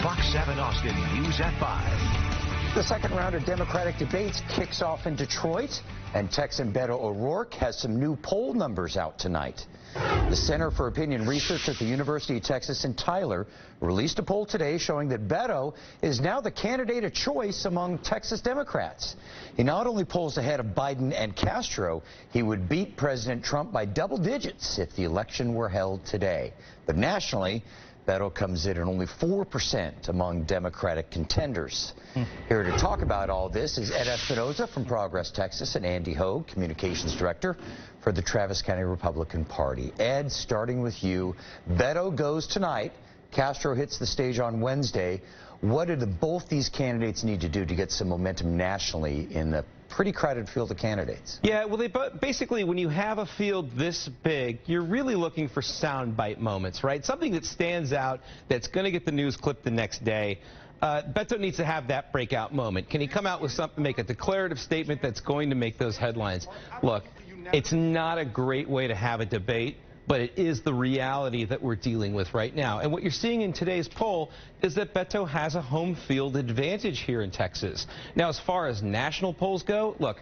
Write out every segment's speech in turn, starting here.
Fox 7 Austin News at 5. The second round of Democratic debates kicks off in Detroit, and Texan Beto O'Rourke has some new poll numbers out tonight. The Center for Opinion Research at the University of Texas in Tyler released a poll today showing that Beto is now the candidate of choice among Texas Democrats. He not only polls ahead of Biden and Castro, he would beat President Trump by double digits if the election were held today. But nationally, Beto comes in at only 4% among Democratic contenders. Here to talk about all this is Ed Espinoza from Progress, Texas, and Andy Hogue, Communications Director for the Travis County Republican Party. Ed, starting with you, Beto goes tonight. Castro hits the stage on Wednesday. What do both these candidates need to do to get some momentum nationally in the pretty crowded field of candidates? Yeah, well, basically, when you have a field this big, you're really looking for soundbite moments, right? Something that stands out, that's going to get the news clip the next day. Beto needs to have that breakout moment. Can he come out with something, make a declarative statement that's going to make those headlines? Look, it's not a great way to have a debate, but it is the reality that we're dealing with right now. And what you're seeing in today's poll is that Beto has a home field advantage here in Texas. Now, as far as national polls go, look,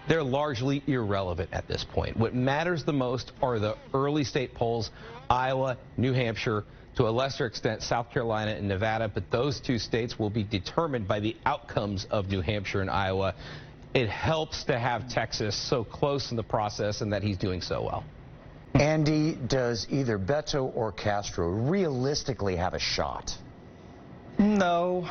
they're largely irrelevant at this point. What matters the most are the early state polls, Iowa, New Hampshire, to a lesser extent South Carolina and Nevada, but those two states will be determined by the outcomes of New Hampshire and Iowa. It helps to have Texas so close in the process and that he's doing so well. Andy, does either Beto or Castro realistically have a shot? No,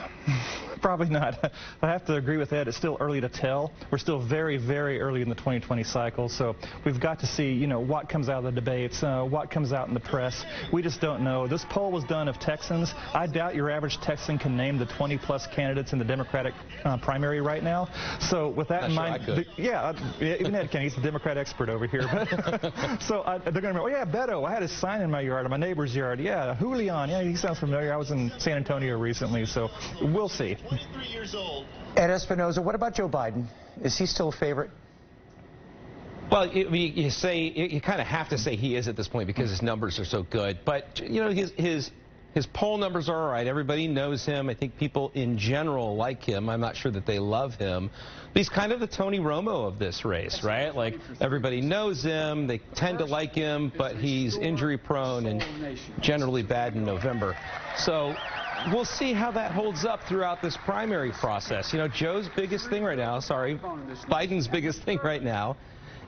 probably not. I have to agree with Ed. It's still early to tell. We're still very, very early in the 2020 cycle, so we've got to see, what comes out of the debates, what comes out in the press. We just don't know. This poll was done of Texans. I doubt your average Texan can name the 20-plus candidates in the Democratic primary right now. So with that in mind, even Ed can. He's the Democrat expert over here. So they're going to be, oh yeah, Beto. I had his sign in my yard, in my neighbor's yard. Yeah, Julian. Yeah, he sounds familiar. I was in San Antonio recently, so we'll see. Ed Espinoza, what about Joe Biden? Is he still a favorite? Well, you kind of have to say he is at this point because his numbers are so good. But his poll numbers are all right. Everybody knows him. I think people in general like him. I'm not sure that they love him. But he's kind of the Tony Romo of this race, right? Like, everybody knows him. They tend to like him, but he's injury prone and generally bad in November. So we'll see how that holds up throughout this primary process. Joe's biggest thing right now, Biden's biggest thing right now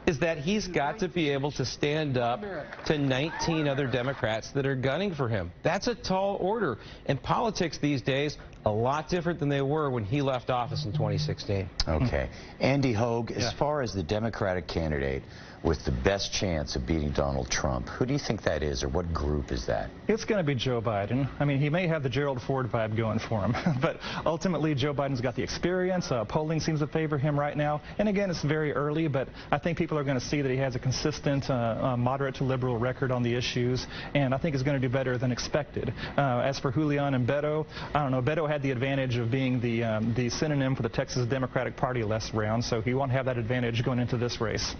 is that he's got to be able to stand up to 19 other Democrats that are gunning for him. That's a tall order. And politics these days, a lot different than they were when he left office in 2016. Okay. Andy Hogue, as far as the Democratic candidate with the best chance of beating Donald Trump, who do you think that is, or what group is that? It's going to be Joe Biden. I mean, he may have the Gerald Ford vibe going for him, but ultimately Joe Biden's got the experience. Polling seems to favor him right now. And again, it's very early, but I think people are going to see that he has a consistent moderate to liberal record on the issues, and I think he's going to do better than expected. As for Julian and Beto, I don't know. Beto had the advantage of being the synonym for the Texas Democratic Party last round, so he won't have that advantage going into this race.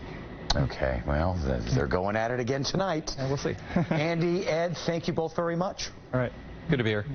Okay, well, they're going at it again tonight. And we'll see. Andy, Ed, thank you both very much. All right. Good to be here.